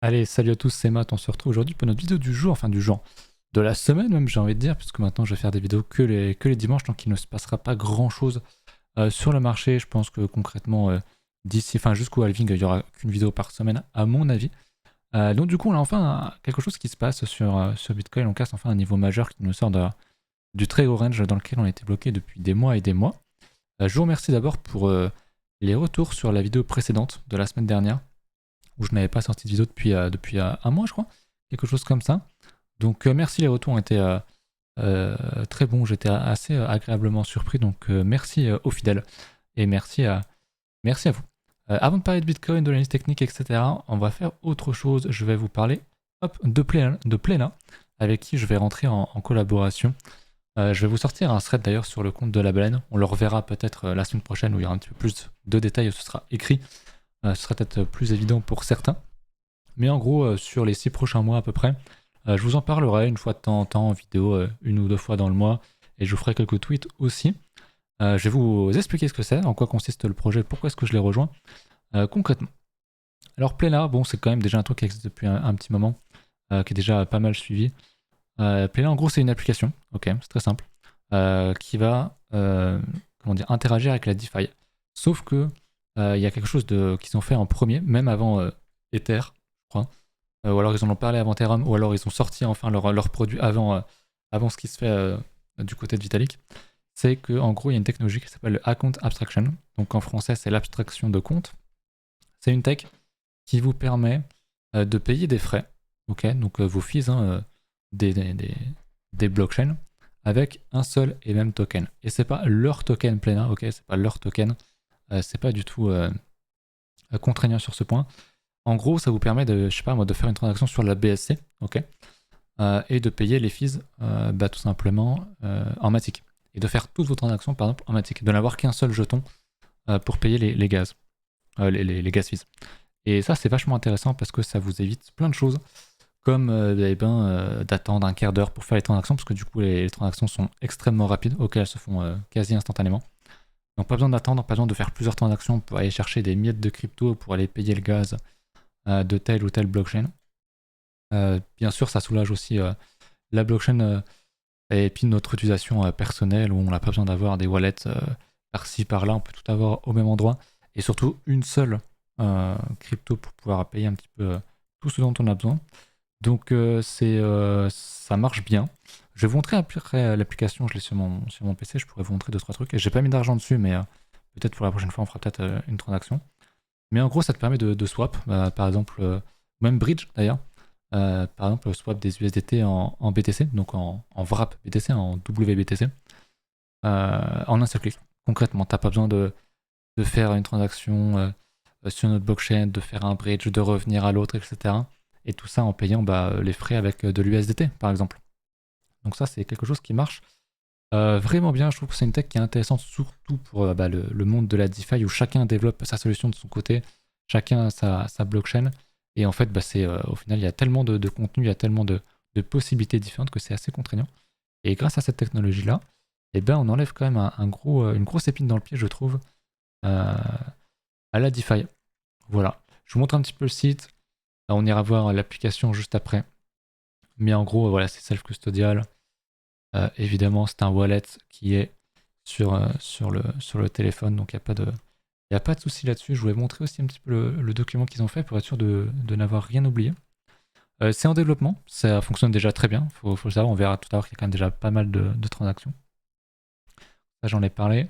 Allez, salut à tous, c'est Matt, on se retrouve aujourd'hui pour notre vidéo du jour, enfin du genre, de la semaine même j'ai envie de dire, puisque maintenant je vais faire des vidéos que les dimanches, donc il ne se passera pas grand chose sur le marché. Je pense que concrètement, d'ici, enfin jusqu'au halving, il n'y aura qu'une vidéo par semaine à mon avis. Donc du coup on a enfin quelque chose qui se passe sur Bitcoin, on casse enfin un niveau majeur qui nous sort du très haut range dans lequel on a été bloqué depuis des mois et des mois. Je vous remercie d'abord pour les retours sur la vidéo précédente de la semaine dernière où je n'avais pas sorti de vidéo depuis un mois, je crois, quelque chose comme ça. Donc merci, les retours ont été très bons, j'étais assez agréablement surpris, donc merci aux fidèles et merci à vous. Avant de parler de Bitcoin, de l'analyse technique, etc., on va faire autre chose. Je vais vous parler de Plena, avec qui je vais rentrer en collaboration. Je vais vous sortir un thread d'ailleurs sur le compte de la baleine. On le reverra peut-être la semaine prochaine où il y aura un petit peu plus de détails, ce sera écrit. Ce sera peut-être plus évident pour certains. Mais en gros, sur les 6 prochains mois à peu près, je vous en parlerai une fois de temps en temps en vidéo, une ou deux fois dans le mois, et je vous ferai quelques tweets aussi. Je vais vous expliquer ce que c'est, en quoi consiste le projet, pourquoi est-ce que je l'ai rejoint concrètement. Alors Plena, bon, c'est quand même déjà un truc qui existe depuis un petit moment, qui est déjà pas mal suivi. Plena, en gros, c'est une application, ok, c'est très simple, qui va comment dire, interagir avec la DeFi. Sauf que il y a quelque chose qu'ils ont fait en premier, même avant Ether, je crois. Ou alors ils en ont parlé avant Ethereum, ou alors ils ont sorti enfin leur produit avant ce qui se fait du côté de Vitalik. C'est qu'en gros, il y a une technologie qui s'appelle le Account Abstraction. Donc en français, c'est l'abstraction de compte. C'est une tech qui vous permet de payer des frais, ok, donc vos fees des blockchains, avec un seul et même token. Et c'est pas leur token Plena, ok, c'est pas leur token, c'est pas du tout contraignant sur ce point. En gros, ça vous permet de, je sais pas moi, de faire une transaction sur la BSC, ok, et de payer les fees tout simplement en Matic. Et de faire toutes vos transactions, par exemple, en Matic. De n'avoir qu'un seul jeton pour payer les gaz, les gas fees. Et ça, c'est vachement intéressant parce que ça vous évite plein de choses, comme d'attendre un quart d'heure pour faire les transactions, parce que du coup, les transactions sont extrêmement rapides, ok, elles se font quasi instantanément. Donc pas besoin d'attendre, pas besoin de faire plusieurs transactions pour aller chercher des miettes de crypto pour aller payer le gaz de telle ou telle blockchain. Bien sûr, ça soulage aussi la blockchain et puis notre utilisation personnelle où on n'a pas besoin d'avoir des wallets par-ci par-là, on peut tout avoir au même endroit et surtout une seule crypto pour pouvoir payer un petit peu tout ce dont on a besoin. Donc ça marche bien. Je vais vous montrer après l'application, je l'ai sur mon PC, je pourrais vous montrer 2-3 trucs. Et j'ai pas mis d'argent dessus, mais peut-être pour la prochaine fois on fera peut-être une transaction. Mais en gros, ça te permet de swap, par exemple, même bridge d'ailleurs, par exemple, swap des USDT en BTC, donc en wrap BTC, en WBTC, en un seul clic. Concrètement, t'as pas besoin de faire une transaction sur notre blockchain, de faire un bridge, de revenir à l'autre, etc. Et tout ça en payant les frais avec de l'USDT, par exemple. Donc ça, c'est quelque chose qui marche vraiment bien. Je trouve que c'est une tech qui est intéressante, surtout pour le monde de la DeFi, où chacun développe sa solution de son côté, chacun a sa blockchain. Et en fait, au final, il y a tellement de contenu, il y a tellement de possibilités différentes que c'est assez contraignant. Et grâce à cette technologie-là, on enlève quand même une grosse épine dans le pied, je trouve, à la DeFi. Voilà. Je vous montre un petit peu le site. On ira voir l'application juste après. Mais en gros, voilà, c'est self-custodial. Évidemment, c'est un wallet qui est sur le téléphone, donc il n'y a pas de souci là-dessus. Je voulais montrer aussi un petit peu le document qu'ils ont fait pour être sûr de n'avoir rien oublié. C'est en développement, ça fonctionne déjà très bien, faut le savoir, on verra tout à l'heure qu'il y a quand même déjà pas mal de transactions. Ça, j'en ai parlé.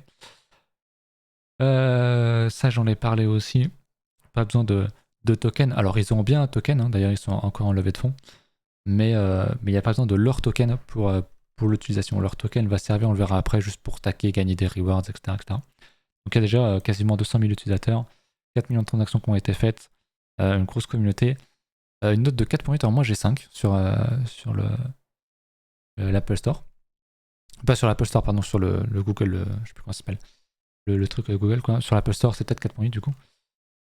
Ça, j'en ai parlé aussi. Pas besoin de token. Alors, ils ont bien un token, hein. D'ailleurs, ils sont encore en levée de fonds. Mais il n'y a pas besoin de leur token pour l'utilisation. Leur token va servir, on le verra après, juste pour stacker, gagner des rewards, etc. etc. Donc, il y a déjà quasiment 200 000 utilisateurs, 4 millions de transactions qui ont été faites, une grosse communauté. Une note de 4.8, alors moi j'ai 5 sur l'Apple Store. Pas sur l'Apple Store, pardon, sur le Google, je sais plus comment ça s'appelle. Le truc Google, quoi. Sur l'Apple Store, c'est peut-être 4.8 du coup.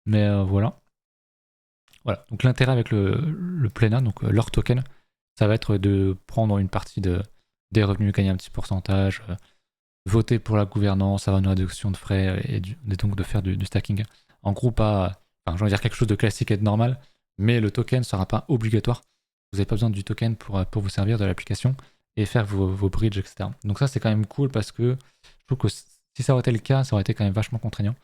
Mais voilà. Voilà. Donc l'intérêt avec le Plena, donc leur token, ça va être de prendre une partie des revenus, gagner un petit pourcentage, voter pour la gouvernance, avoir une réduction de frais et donc de faire du stacking. En gros, pas. Enfin, je veux dire quelque chose de classique et de normal, mais le token ne sera pas obligatoire. Vous n'avez pas besoin du token pour vous servir de l'application et faire vos bridges, etc. Donc ça, c'est quand même cool parce que je trouve que si ça aurait été le cas, ça aurait été quand même vachement contraignant.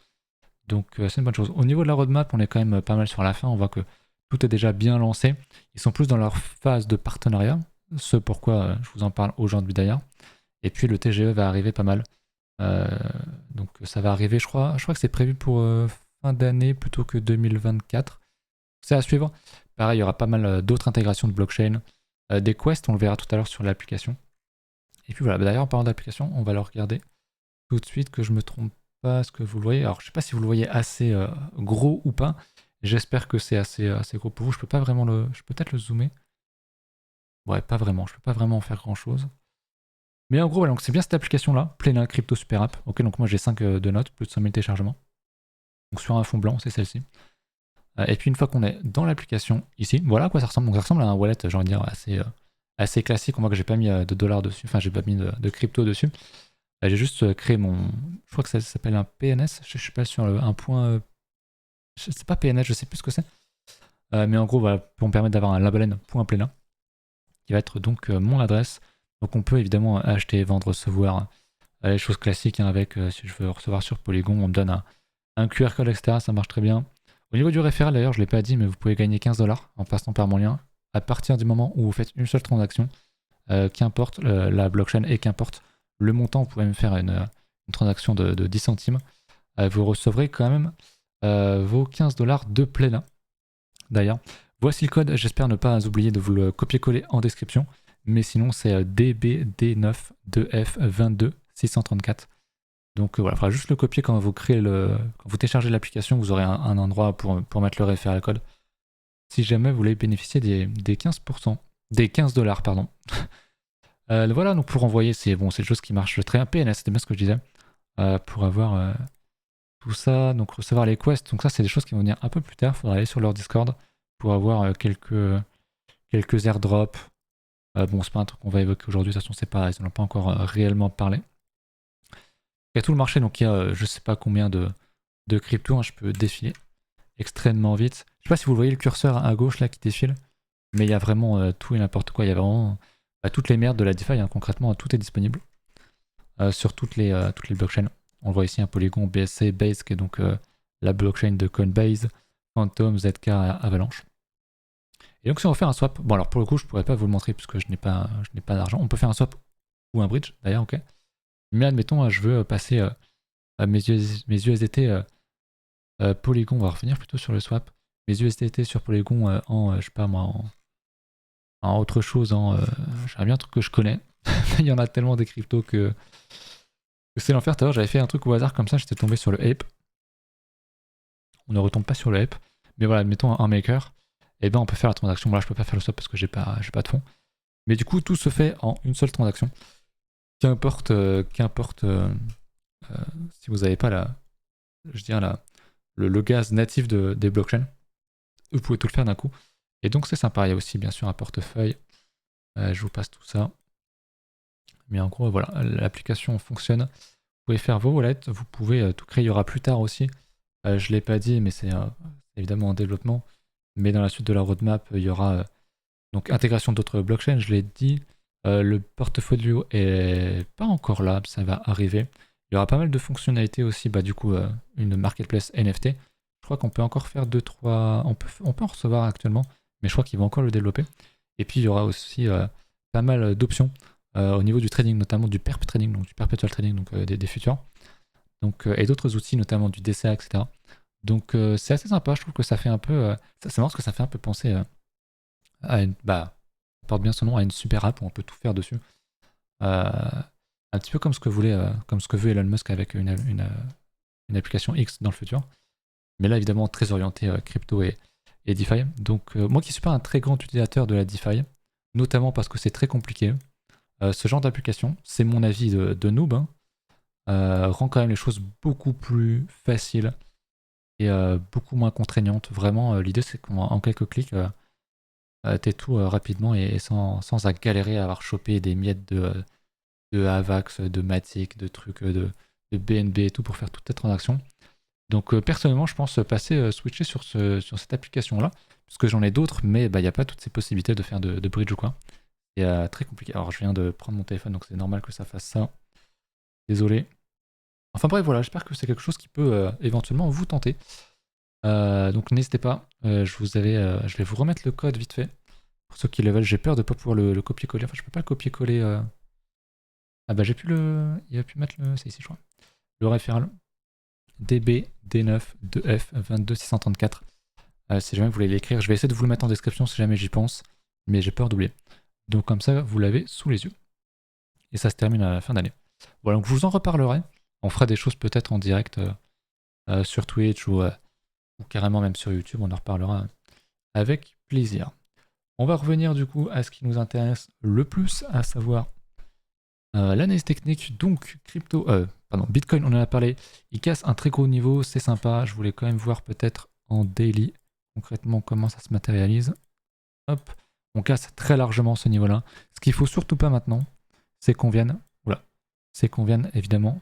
Donc c'est une bonne chose. Au niveau de la roadmap, on est quand même pas mal sur la fin. On voit que tout est déjà bien lancé. Ils sont plus dans leur phase de partenariat, ce pourquoi je vous en parle aujourd'hui d'ailleurs. Et puis le TGE va arriver pas mal. Donc ça va arriver, je crois que c'est prévu pour fin d'année plutôt que 2024. C'est à suivre. Pareil, il y aura pas mal d'autres intégrations de blockchain, des quests, on le verra tout à l'heure sur l'application. Et puis voilà, d'ailleurs en parlant d'application, on va le regarder tout de suite que je me trompe pas ce que vous le voyez. Alors je sais pas si vous le voyez assez gros ou pas. J'espère que c'est assez gros pour vous. Je peux pas vraiment je peux peut-être le zoomer. Ouais, pas vraiment. Je peux pas vraiment en faire grand chose. Mais en gros, voilà, donc c'est bien cette application-là, Plena Crypto Super App. Ok, donc moi j'ai 5 de notes, plus de 100 000 téléchargements. Donc sur un fond blanc, c'est celle-ci. Et puis une fois qu'on est dans l'application ici, voilà à quoi ça ressemble. Donc ça ressemble à un wallet, j'ai envie de dire, assez classique. On voit que j'ai pas mis de dollars dessus, enfin j'ai pas mis de crypto dessus. J'ai juste créé je crois que ça s'appelle un PNS, je suis pas sûr, un point... c'est pas PNS, je sais plus ce que c'est. Mais en gros, voilà, pour me permettre d'avoir un labelen.plena, qui va être donc mon adresse. Donc on peut évidemment acheter, vendre, recevoir les choses classiques, hein, avec, si je veux recevoir sur Polygon, on me donne un QR code, etc. Ça marche très bien. Au niveau du référent, d'ailleurs, je ne l'ai pas dit, mais vous pouvez gagner 15 $ en passant par mon lien à partir du moment où vous faites une seule transaction, qu'importe la blockchain et qu'importe le montant, vous pouvez même faire une transaction de 10 centimes. Vous recevrez quand même vos 15 $ de Plena. D'ailleurs, voici le code, j'espère ne pas oublier de vous le copier-coller en description, mais sinon c'est DBD9-2F22-634. Donc voilà, il faudra juste le copier quand vous quand vous téléchargez l'application, vous aurez un endroit pour mettre le référent code. Si jamais vous voulez bénéficier des 15%, des 15 $, pardon. Voilà, donc pour envoyer, c'est bon, c'est une chose qui marche très bien. PNS, c'était bien ce que je disais. Pour avoir tout ça, donc recevoir les quests. Donc ça, c'est des choses qui vont venir un peu plus tard. Il faudra aller sur leur Discord pour avoir quelques airdrops. Bon, c'est pas un truc qu'on va évoquer aujourd'hui, de toute façon, ils n'en ont pas encore réellement parlé. Il y a tout le marché, donc il y a je sais pas combien de crypto, hein, je peux défiler extrêmement vite. Je sais pas si vous voyez le curseur à gauche là qui défile, mais il y a vraiment tout et n'importe quoi. Il y a vraiment toutes les merdes de la DeFi, hein, concrètement, tout est disponible sur toutes les blockchains. On le voit ici, un Polygon, BSC, Base, qui est donc la blockchain de Coinbase, Phantom, ZK, Avalanche. Et donc si on veut faire un swap, bon alors pour le coup je pourrais pas vous le montrer puisque je n'ai pas d'argent. On peut faire un swap ou un bridge d'ailleurs, ok. Mais admettons, je veux passer mes USDT Polygon, on va revenir plutôt sur le swap. Mes USDT sur Polygon je sais pas moi, en autre chose, j'aimerais bien un truc que je connais. Il y en a tellement des cryptos que c'est l'enfer. Tout à l'heure, j'avais fait un truc au hasard comme ça, j'étais tombé sur le Ape. On ne retombe pas sur le Ape. Mais voilà, admettons un maker, et ben on peut faire la transaction. Voilà, je peux pas faire le swap parce que j'ai pas de fonds. Mais du coup, tout se fait en une seule transaction. Qu'importe si vous n'avez pas le gaz natif des blockchains, vous pouvez tout le faire d'un coup. Et donc c'est sympa. Il y a aussi bien sûr un portefeuille. Je vous passe tout ça. Mais en gros, voilà, l'application fonctionne. Vous pouvez faire vos wallets, vous pouvez tout créer. Il y aura plus tard aussi. Je ne l'ai pas dit, mais c'est évidemment en développement. Mais dans la suite de la roadmap, il y aura donc intégration d'autres blockchains, je l'ai dit. Le portfolio est pas encore là, ça va arriver. Il y aura pas mal de fonctionnalités aussi, du coup, une marketplace NFT. Je crois qu'on peut encore faire 2-3... On peut en recevoir actuellement, mais je crois qu'ils vont encore le développer. Et puis il y aura aussi pas mal d'options au niveau du trading, notamment du perp trading, donc du perpetual trading, donc des futurs. Donc, et d'autres outils, notamment du DCA, etc. Donc c'est assez sympa, je trouve que ça fait un peu... c'est marrant parce que ça fait un peu penser à une... porte bien son nom, à une super app où on peut tout faire dessus. Un petit peu comme ce que veut Elon Musk avec une application X dans le futur. Mais là, évidemment, très orienté crypto et DeFi. Donc, moi qui ne suis pas un très grand utilisateur de la DeFi, notamment parce que c'est très compliqué, ce genre d'application, c'est mon avis de noob, hein, rend quand même les choses beaucoup plus faciles et beaucoup moins contraignantes. Vraiment, l'idée, c'est qu'en quelques clics, t'es tout rapidement et sans à galérer à avoir chopé des miettes de Avax, de Matic, de trucs de BNB et tout pour faire toutes tes transactions. Donc personnellement, je pense switcher sur cette application-là. puisque j'en ai d'autres, mais bah, il n'y a pas toutes ces possibilités de faire de bridge ou quoi. C'est très compliqué. Alors je viens de prendre mon téléphone, donc c'est normal que ça fasse ça. Désolé. Enfin bref, voilà, j'espère que c'est quelque chose qui peut éventuellement vous tenter. Donc n'hésitez pas, je vais vous remettre le code vite fait. Pour ceux qui le veulent, j'ai peur de ne pas pouvoir le copier-coller. Enfin, je peux pas le copier-coller. Ah bah j'ai pu le... Il a pu mettre le... C'est ici, je crois. Le référent DB D9 2F 22634. Si jamais vous voulez l'écrire, je vais essayer de vous le mettre en description si jamais j'y pense. Mais j'ai peur d'oublier. Donc comme ça, vous l'avez sous les yeux. Et ça se termine à la fin d'année. Voilà, donc je vous en reparlerai. On fera des choses peut-être en direct sur Twitch ou carrément même sur YouTube. On en reparlera avec plaisir. On va revenir du coup à ce qui nous intéresse le plus, à savoir l'analyse technique. Donc Bitcoin, on en a parlé. Il casse un très gros niveau, c'est sympa. Je voulais quand même voir peut-être en daily concrètement comment ça se matérialise. Hop, on casse très largement ce niveau-là. Ce qu'il faut surtout pas maintenant, c'est qu'on vienne, évidemment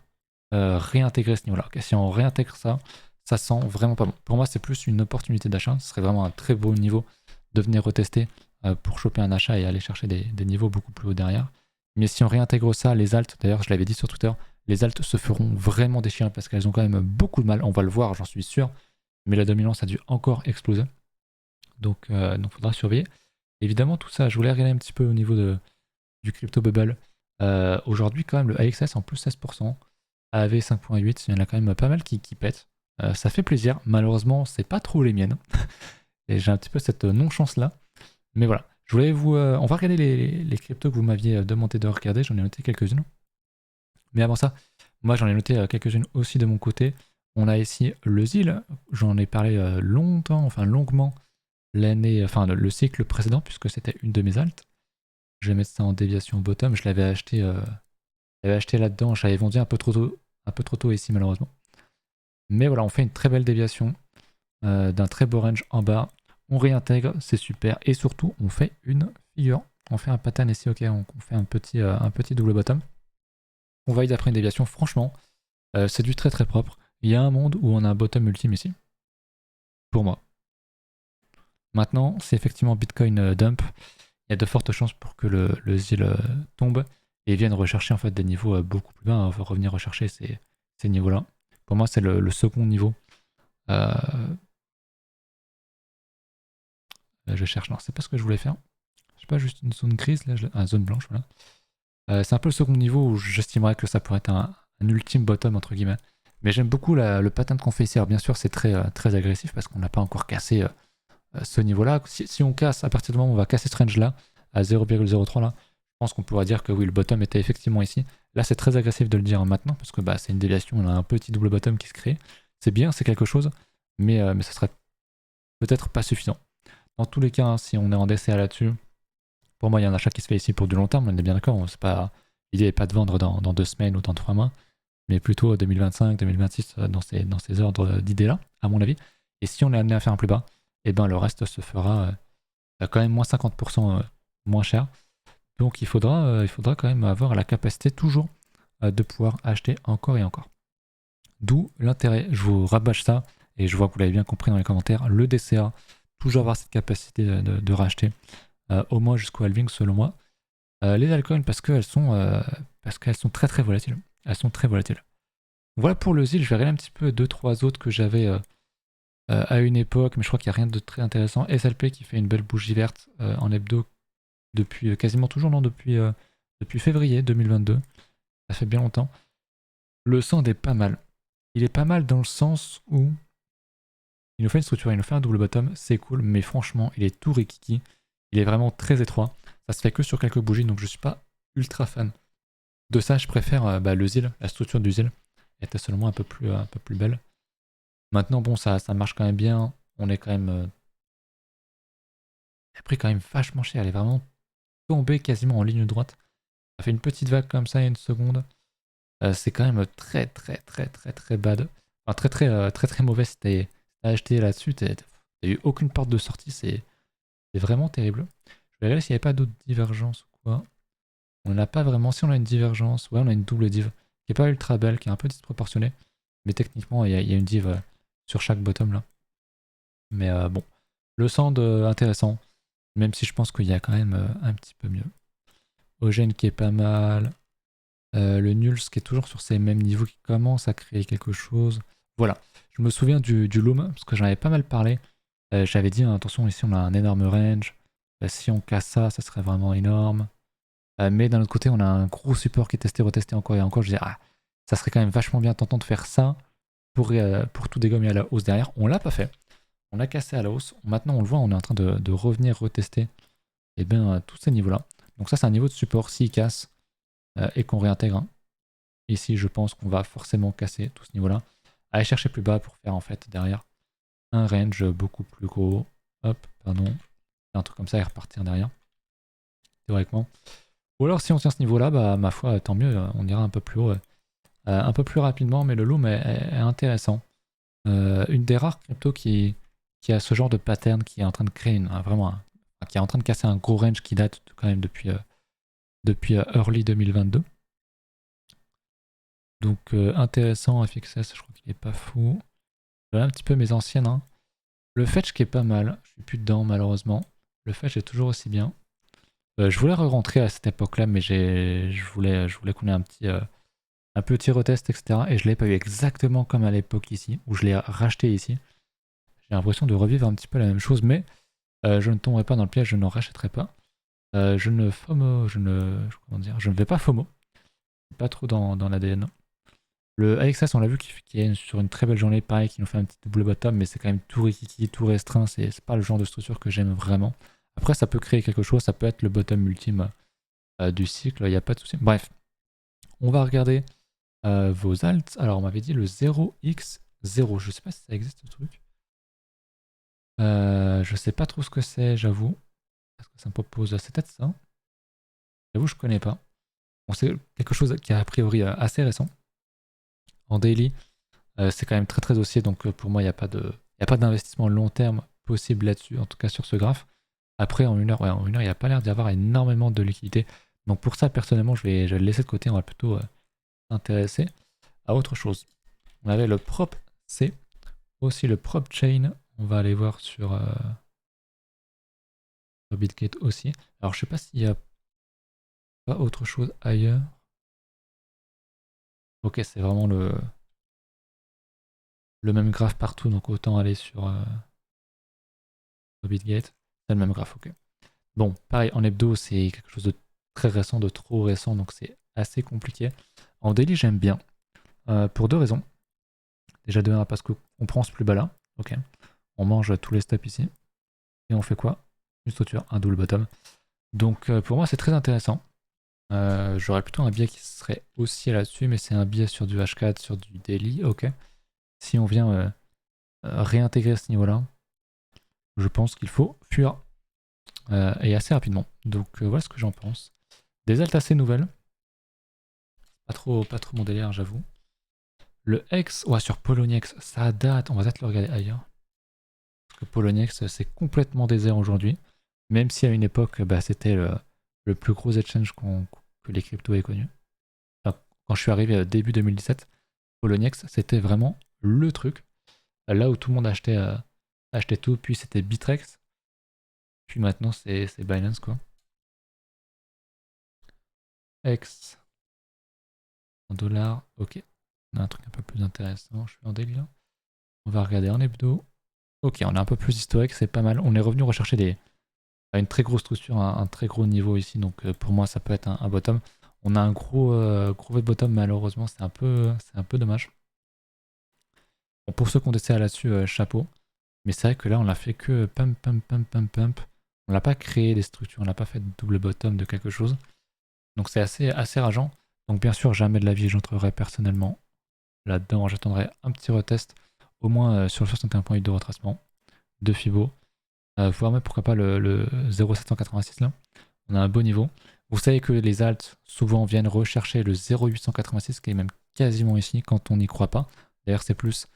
réintégrer ce niveau-là. Okay, si on réintègre ça, ça sent vraiment pas bon. Pour moi, c'est plus une opportunité d'achat. Ce serait vraiment un très beau niveau de venir retester pour choper un achat et aller chercher des niveaux beaucoup plus hauts derrière. Mais si on réintègre ça, les alts, d'ailleurs, je l'avais dit sur Twitter, les alts se feront vraiment déchirer parce qu'elles ont quand même beaucoup de mal. On va le voir, j'en suis sûr. Mais la dominance a dû encore exploser. Donc, faudra surveiller. Évidemment, tout ça, je voulais regarder un petit peu au niveau du crypto bubble. Aujourd'hui, quand même, le AXS en plus 16%, AAV 5.8, il y en a quand même pas mal qui pètent. Ça fait plaisir. Malheureusement, c'est pas trop les miennes. Et j'ai un petit peu cette non-chance là. Mais voilà, je voulais on va regarder les cryptos que vous m'aviez demandé de regarder. J'en ai noté quelques-unes. Mais avant ça, moi j'en ai noté quelques-unes aussi de mon côté. On a ici le ZIL. J'en ai parlé longuement le cycle précédent, puisque c'était une de mes altes. Je vais mettre ça en déviation bottom. Je l'avais acheté là-dedans. J'avais vendu un peu trop tôt ici, malheureusement. Mais voilà, on fait une très belle déviation d'un très beau range en bas. On réintègre, c'est super. Et surtout, on fait une figure. On fait un pattern ici, ok. On fait un petit double bottom. On valide après une déviation. Franchement, c'est du très très propre. Il y a un monde où on a un bottom ultime ici. Pour moi. Maintenant, c'est effectivement Bitcoin dump. Il y a de fortes chances pour que le ZIL tombe et vienne rechercher en fait des niveaux beaucoup plus bas. On va revenir rechercher ces niveaux-là. Pour moi, c'est le second niveau. Je cherche, non, c'est pas ce que je voulais faire. Je sais pas, juste une zone grise, là, zone blanche, voilà. C'est un peu le second niveau où j'estimerais que ça pourrait être un ultime bottom, entre guillemets. Mais j'aime beaucoup le pattern qu'on fait ici. Alors bien sûr, c'est très agressif parce qu'on n'a pas encore cassé ce niveau-là. Si on casse, à partir du moment où on va casser ce range-là, à 0,03 là, je pense qu'on pourra dire que oui, le bottom était effectivement ici. Là, c'est très agressif de le dire maintenant parce que c'est une déviation, on a un petit double bottom qui se crée. C'est bien, c'est quelque chose, mais ça serait peut-être pas suffisant. Dans tous les cas, hein, si on est en DCA là-dessus, pour moi, il y a un achat qui se fait ici pour du long terme, on est bien d'accord. L'idée n'est pas de vendre dans 2 semaines ou dans 3 mois, mais plutôt 2025, 2026, dans ces ordres d'idées-là, à mon avis. Et si on est amené à faire un plus bas, eh ben, le reste se fera quand même moins 50% moins cher. Donc il faudra quand même avoir la capacité toujours de pouvoir acheter encore et encore. D'où l'intérêt, je vous rabâche ça, et je vois que vous l'avez bien compris dans les commentaires, le DCA, toujours avoir cette capacité de racheter, au moins jusqu'au halving selon moi. Les altcoins parce qu'elles sont très très volatiles. Elles sont très volatiles. Voilà pour le ZIL, je vais regarder un petit peu 2-3 autres que j'avais à une époque, mais je crois qu'il n'y a rien de très intéressant. SLP qui fait une belle bougie verte en hebdo depuis quasiment toujours, non, depuis février 2022. Ça fait bien longtemps. Le Sand est pas mal. Il est pas mal dans le sens où il nous fait une structure, il nous fait un double bottom, c'est cool, mais franchement, il est tout rikiki. Il est vraiment très étroit. Ça se fait que sur quelques bougies, donc je suis pas ultra fan de ça. Je préfère le ZIL, la structure du ZIL était seulement un peu plus belle. Maintenant, bon, ça marche quand même bien. On est quand même. Elle a pris quand même vachement cher. Elle est vraiment tombée quasiment en ligne droite. Ça fait une petite vague comme ça il y a une seconde. C'est quand même très très très très très bad. Enfin, très mauvais si t'as acheté là-dessus. T'as eu aucune porte de sortie. C'est vraiment terrible. Je vais regarder s'il n'y avait pas d'autres divergences ou quoi. On n'a pas vraiment. Si on a une divergence, ouais, on a une double div qui est pas ultra belle, qui est un peu disproportionnée. Mais techniquement, il y a une div sur chaque bottom là. Mais bon. Le sand intéressant, même si je pense qu'il y a quand même un petit peu mieux. Ogène qui est pas mal. Le Nuls qui est toujours sur ces mêmes niveaux qui commence à créer quelque chose. Voilà. Je me souviens du Loom, parce que j'en avais pas mal parlé. J'avais dit, attention, ici on a un énorme range. Si on casse ça, ça serait vraiment énorme. Mais d'un autre côté, on a un gros support qui est testé, retesté encore et encore. Je disais, ah, ça serait quand même vachement bien tentant de faire ça pour tout dégommer à la hausse derrière. On l'a pas fait. On l'a cassé à la hausse. Maintenant, on le voit, on est en train de revenir retester et bien, tous ces niveaux-là. Donc ça, c'est un niveau de support. S'il casse et qu'on réintègre, ici, je pense qu'on va forcément casser tout ce niveau-là. Aller chercher plus bas pour faire en fait derrière un range beaucoup plus gros. Hop, pardon. Un truc comme ça et repartir derrière. Théoriquement. Ou alors si on tient ce niveau-là, bah ma foi, tant mieux, on ira un peu plus haut. Un peu plus rapidement, mais le loom est intéressant. Une des rares cryptos qui a ce genre de pattern, qui est en train de créer qui est en train de casser un gros range qui date quand même depuis early 2022. Donc intéressant, FXS, je crois qu'il est pas fou. Voilà un petit peu mes anciennes. Hein. Le fetch qui est pas mal, je suis plus dedans malheureusement. Le fetch est toujours aussi bien. Je voulais re-rentrer à cette époque-là, mais je voulais qu'on ait un petit retest, etc. Et je l'ai pas eu exactement comme à l'époque ici, où je l'ai racheté ici. J'ai l'impression de revivre un petit peu la même chose, mais je ne tomberai pas dans le piège, je n'en rachèterai pas. Je ne vais pas FOMO. Pas trop dans l'ADN. Le AXS, on l'a vu, qui est sur une très belle journée, pareil, qui nous fait un petit double bottom, mais c'est quand même tout rikiki, tout restreint, c'est pas le genre de structure que j'aime vraiment. Après, ça peut créer quelque chose, ça peut être le bottom ultime du cycle, il n'y a pas de souci. Bref, on va regarder vos alts. Alors, on m'avait dit le 0x0, je sais pas si ça existe ce truc. Je sais pas trop ce que c'est, j'avoue. Est-ce que ça me propose? C'est peut-être ça. J'avoue, je connais pas. Bon, c'est quelque chose qui est a priori assez récent. En daily, c'est quand même très très haussier, donc pour moi, il n'y a pas d'investissement long terme possible là-dessus, en tout cas sur ce graphe. Après, en une heure, il n'y a pas l'air d'y avoir énormément de liquidité. Donc pour ça, personnellement, je vais le laisser de côté, on va plutôt s'intéresser à autre chose. On avait le prop C, aussi le prop chain, on va aller voir sur Bitgate aussi. Alors je sais pas s'il y a pas autre chose ailleurs. Ok, c'est vraiment le même graphe partout, donc autant aller sur Bitgate. C'est le même graphe, ok. Bon, pareil, en hebdo, c'est quelque chose de très récent, de trop récent, donc c'est assez compliqué. En daily, j'aime bien, pour deux raisons. Déjà de 1 parce qu'on prend ce plus bas là, ok. On mange tous les stops ici. Et on fait quoi? Une structure, un double bottom. Donc pour moi, c'est très intéressant. J'aurais plutôt un biais qui serait aussi là-dessus, mais c'est un biais sur du H4, sur du daily, ok. Si on vient réintégrer ce niveau-là, je pense qu'il faut fuir. Et assez rapidement. Donc voilà ce que j'en pense. Des altes assez nouvelles. Pas trop mon délire, j'avoue. Le X, ouais, sur Poloniex, ça date. On va peut-être le regarder ailleurs. Parce que Poloniex, c'est complètement désert aujourd'hui. Même si à une époque, bah, c'était le plus gros exchange que les cryptos aient connu. Enfin, quand je suis arrivé début 2017, Poloniex, c'était vraiment le truc. Là où tout le monde achetait tout. Puis c'était Bitrex. Puis maintenant, c'est Binance, quoi. X en dollars, ok. On a un truc un peu plus intéressant. Je suis en délire. On va regarder en hebdo. Ok, on est un peu plus historique, c'est pas mal. On est revenu rechercher une très grosse structure, un très gros niveau ici. Donc pour moi, ça peut être un bottom. On a un gros bottom, malheureusement, c'est un peu dommage. Bon, pour ceux qui ont testé là-dessus, chapeau. Mais c'est vrai que là, on l'a fait que pump, pump, pump, pump, pump. On n'a pas créé des structures, on n'a pas fait de double bottom de quelque chose. Donc c'est assez rageant. Donc bien sûr, jamais de la vie, j'entrerai personnellement là-dedans. J'attendrai un petit retest, au moins sur le 61.8 de retracement de Fibo. Voire même pourquoi pas le 0,786 là. On a un beau niveau. Vous savez que les alts souvent viennent rechercher le 0,886 qui est même quasiment ici quand on n'y croit pas. D'ailleurs c'est plus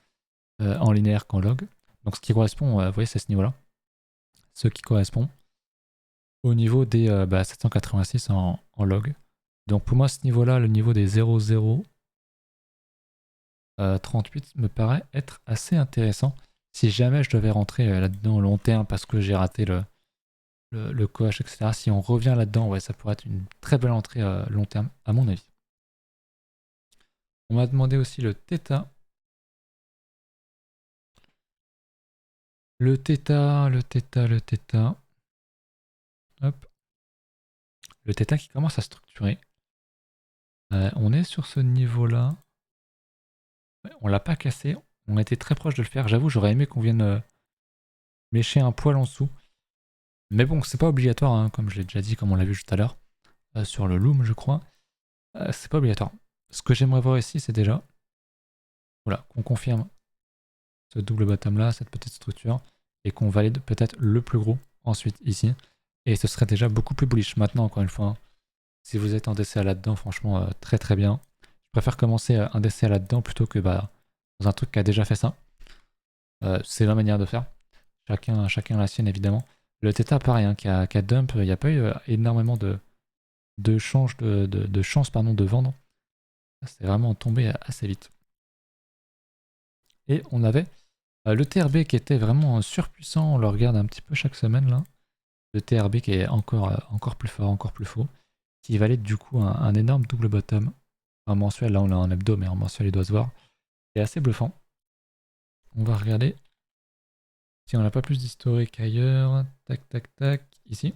en linéaire qu'en log. Donc ce qui correspond, vous voyez c'est ce niveau là. Ce qui correspond au niveau des 786 en log. Donc pour moi ce niveau là, le niveau des 0,038 me paraît être assez intéressant. Si jamais je devais rentrer là-dedans long terme parce que j'ai raté le coach, etc. Si on revient là-dedans, ouais, ça pourrait être une très belle entrée long terme, à mon avis. On m'a demandé aussi le Theta. Le Theta, le Theta, le Theta. Hop. Le Theta qui commence à structurer. On est sur ce niveau-là. Ouais, on l'a pas cassé. On était très proche de le faire. J'avoue, j'aurais aimé qu'on vienne mécher un poil en dessous. Mais bon, c'est pas obligatoire, hein, comme je l'ai déjà dit, comme on l'a vu tout à l'heure, sur le Loom, je crois. C'est pas obligatoire. Ce que j'aimerais voir ici, c'est déjà voilà, qu'on confirme ce double bottom là, cette petite structure, et qu'on valide peut-être le plus gros ensuite ici. Et ce serait déjà beaucoup plus bullish. Maintenant, encore une fois, hein, si vous êtes en DCA là-dedans, franchement, très très bien. Je préfère commencer un DCA là-dedans plutôt que dans un truc qui a déjà fait ça. C'est la manière de faire. Chacun la sienne, évidemment. Le Theta, pareil, hein, qui a dump, il n'y a pas eu énormément de chance de vendre. C'est vraiment tombé assez vite. Et on avait le TRB qui était vraiment surpuissant. On le regarde un petit peu chaque semaine là. Le TRB qui est encore plus fort, encore plus faux. Qui valide du coup un énorme double bottom. En mensuel, là on l'a en hebdo, mais en mensuel il doit se voir. C'est assez bluffant. On va regarder si on n'a pas plus d'historique ailleurs. Tac, tac, tac. Ici.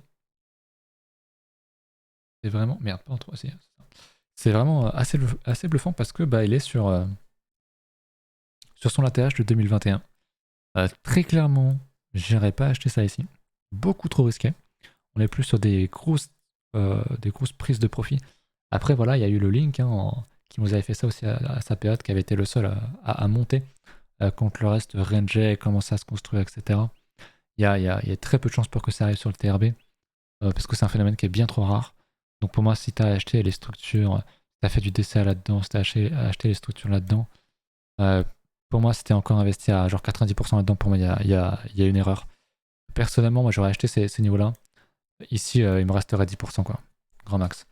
C'est vraiment. Merde, pas en 3 aussi. C'est vraiment assez bluffant parce que il est sur son ATH de 2021. Très clairement, j'irais pas acheter ça ici. Beaucoup trop risqué. On est plus sur des grosses prises de profit. Après, voilà, il y a eu le Link qui nous avait fait ça aussi à sa période, qui avait été le seul à monter quand le reste rangeait, commençait à se construire, etc. Il y a très peu de chances pour que ça arrive sur le TRB parce que c'est un phénomène qui est bien trop rare. Donc pour moi, si tu as acheté les structures, si tu as fait du DCA là-dedans, si tu as acheté les structures là-dedans, pour moi, si tu es encore investi à genre 90% là-dedans, pour moi, il y a une erreur. Personnellement, moi, j'aurais acheté ces niveaux-là. Ici, il me resterait 10%, quoi. Grand max.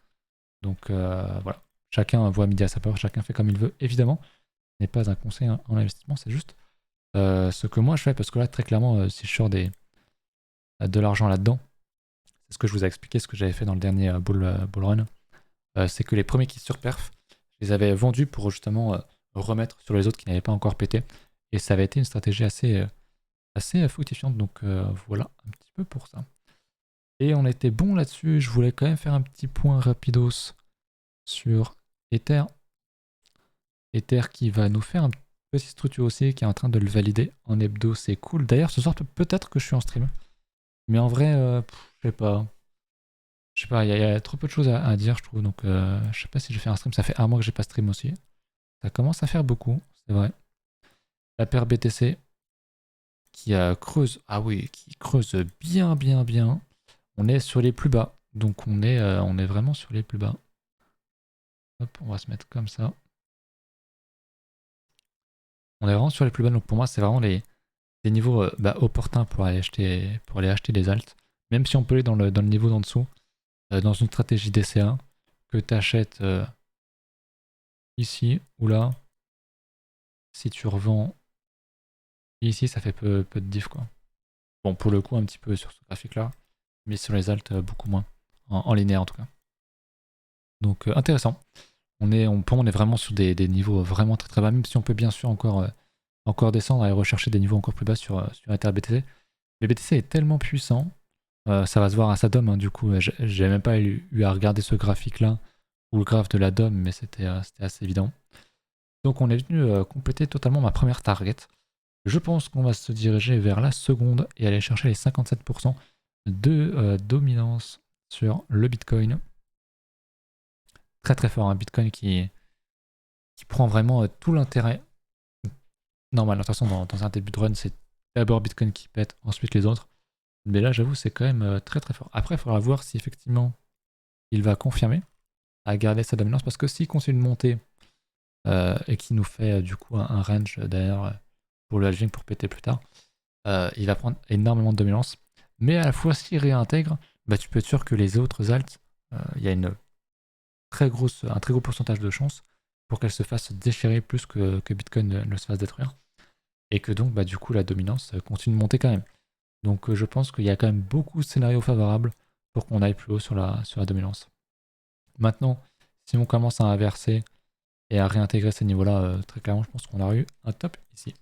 Donc voilà. Chacun voit midi à sa peur, chacun fait comme il veut. Évidemment, ce n'est pas un conseil en investissement, c'est juste ce que moi je fais, parce que là, très clairement, si je sors de l'argent là-dedans, c'est ce que je vous ai expliqué, ce que j'avais fait dans le dernier bull run, c'est que les premiers qui surperf, je les avais vendus pour justement remettre sur les autres qui n'avaient pas encore pété. Et ça avait été une stratégie assez fructifiante, donc voilà un petit peu pour ça. Et on était bon là-dessus, je voulais quand même faire un petit point rapidos sur Ether. Ether qui va nous faire un petit structure aussi, qui est en train de le valider en hebdo, c'est cool. D'ailleurs, ce soir, peut-être que je suis en stream. Mais en vrai, je sais pas. Je sais pas, il y a trop peu de choses à dire, je trouve. Donc, je sais pas si je vais faire un stream. Ça fait un mois que j'ai pas stream aussi. Ça commence à faire beaucoup, c'est vrai. La paire BTC qui creuse. Ah oui, qui creuse bien, bien, bien. On est sur les plus bas. Donc, on est vraiment sur les plus bas. Hop, on va se mettre comme ça. On est vraiment sur les plus bas. Donc, pour moi, c'est vraiment des niveaux opportuns pour aller acheter des alts. Même si on peut aller dans le niveau d'en dessous. Dans une stratégie DCA que tu achètes ici ou là, si tu revends ici, ça fait peu de diff quoi. Bon, pour le coup, un petit peu sur ce graphique là, mais sur les alts, beaucoup moins. En linéaire en tout cas. Donc intéressant. On est vraiment sur des niveaux vraiment très très bas, même si on peut bien sûr encore descendre et rechercher des niveaux encore plus bas sur EtherBTC. Mais BTC est tellement puissant, ça va se voir à sa DOM, hein, du coup, j'ai même pas eu à regarder ce graphique là, ou le graphe de la DOM, mais c'était assez évident. Donc on est venu compléter totalement ma première target. Je pense qu'on va se diriger vers la seconde et aller chercher les 57% de dominance sur le Bitcoin. Très très fort, un Bitcoin qui prend vraiment tout l'intérêt. Normal, de toute façon, dans un début de run, c'est d'abord Bitcoin qui pète, ensuite les autres. Mais là, j'avoue, c'est quand même très très fort. Après, il faudra voir si effectivement il va confirmer à garder sa dominance, parce que s'il continue de monter et qu'il nous fait du coup un range derrière pour le halving pour péter plus tard, il va prendre énormément de dominance. Mais à la fois, s'il réintègre, tu peux être sûr que les autres alts, il y a un très gros pourcentage de chance pour qu'elles se fassent déchirer plus que Bitcoin ne se fasse détruire. et que donc bah, du coup la dominance continue de monter quand même. Donc je pense qu'il y a quand même beaucoup de scénarios favorables pour qu'on aille plus haut sur la dominance. Maintenant, si on commence à inverser et à réintégrer ces niveaux-là, très clairement, je pense qu'on a eu un top ici.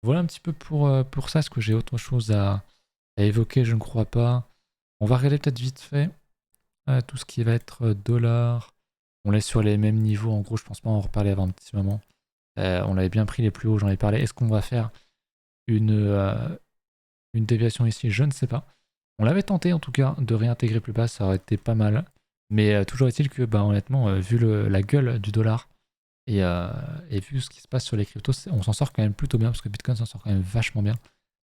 Voilà un petit peu pour ça. Est-ce que j'ai autre chose à évoquer? Je ne crois pas. On va regarder peut-être vite fait tout ce qui va être dollar. On est sur les mêmes niveaux. En gros, je pense pas en reparler avant un petit moment. On avait bien pris les plus hauts, j'en ai parlé. Est-ce qu'on va faire une déviation ici? Je ne sais pas. On l'avait tenté en tout cas de réintégrer plus bas, ça aurait été pas mal. Mais toujours est-il que, bah, honnêtement, vu la gueule du dollar et vu ce qui se passe sur les cryptos, on s'en sort quand même plutôt bien parce que Bitcoin s'en sort quand même vachement bien.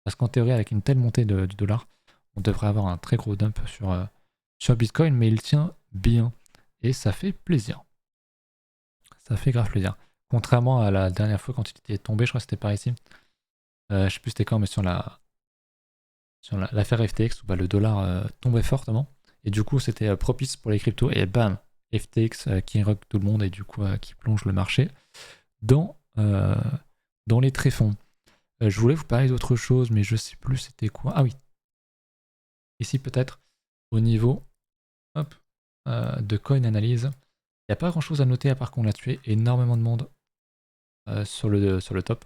Parce qu'en théorie, avec une telle montée du dollar, on devrait avoir un très gros dump sur Bitcoin, mais il tient bien et ça fait plaisir. Ça fait grave plaisir. Contrairement à la dernière fois quand il était tombé, je crois que c'était par ici. Je sais plus c'était quand, mais sur l'affaire FTX où bah, le dollar tombait fortement. Et du coup, c'était propice pour les cryptos. Et bam, FTX qui rock tout le monde et du coup qui plonge le marché dans, euh, dans les tréfonds. Je voulais vous parler d'autre chose, mais je sais plus c'était quoi. Ah oui, ici peut-être au niveau hop, de coin analyse. Il n'y a pas grand chose à noter à part qu'on a tué énormément de monde sur le top.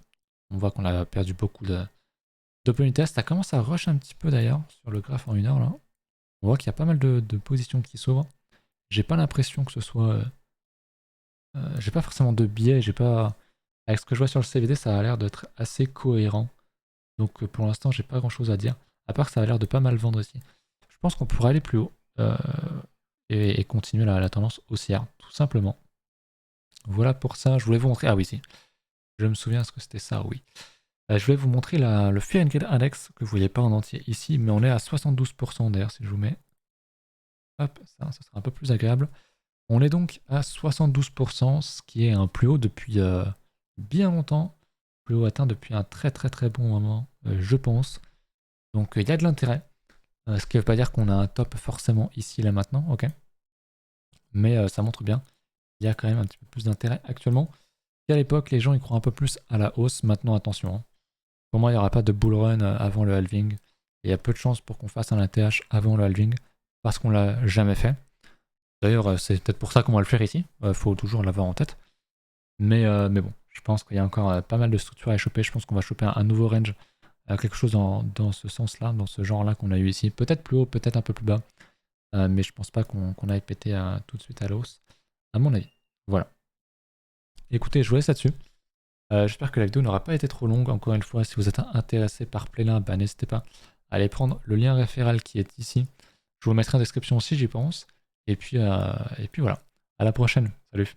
On voit qu'on a perdu beaucoup d'opportunités. Ça commence à rush un petit peu d'ailleurs sur le graphe en 1 heure là. On voit qu'il y a pas mal de positions qui s'ouvrent. J'ai pas l'impression que ce soit. J'ai pas forcément de biais. J'ai pas. Avec ce que je vois sur le CVD, ça a l'air d'être assez cohérent. Donc pour l'instant, j'ai pas grand chose à dire. À part que ça a l'air de pas mal vendre ici. Je pense qu'on pourrait aller plus haut et continuer la tendance haussière, tout simplement. Voilà pour ça. Je voulais vous montrer. Ah oui, si. Je me souviens, est-ce que c'était ça? Oui. Je voulais vous montrer le Fear and Greed Index que vous voyez pas en entier ici, mais on est à 72% d'ailleurs si je vous mets. Hop, ça sera un peu plus agréable. On est donc à 72%, ce qui est un plus haut depuis bien longtemps. Plus haut atteint depuis un très très très bon moment, je pense. Donc il y a de l'intérêt. Ce qui ne veut pas dire qu'on a un top forcément ici, là, maintenant, ok. Mais ça montre bien qu'il y a quand même un petit peu plus d'intérêt actuellement. Qu'à l'époque, les gens y croient un peu plus à la hausse. Maintenant, attention. Hein. Pour moi, il n'y aura pas de bull run avant le halving. Il y a peu de chances pour qu'on fasse un ATH avant le halving, parce qu'on l'a jamais fait. D'ailleurs, c'est peut-être pour ça qu'on va le faire ici. Faut toujours l'avoir en tête. Mais bon, je pense qu'il y a encore pas mal de structures à choper. Je pense qu'on va choper un nouveau range, quelque chose dans ce sens-là, dans ce genre-là qu'on a eu ici. Peut-être plus haut, peut-être un peu plus bas. Mais je pense pas qu'on aille péter tout de suite à la hausse, à mon avis. Voilà. Écoutez, je vous laisse là-dessus. J'espère que la vidéo n'aura pas été trop longue. Encore une fois, si vous êtes intéressé par Plena, bah, n'hésitez pas à aller prendre le lien référal qui est ici. Je vous le mettrai en description aussi, j'y pense. Et puis voilà. À la prochaine. Salut.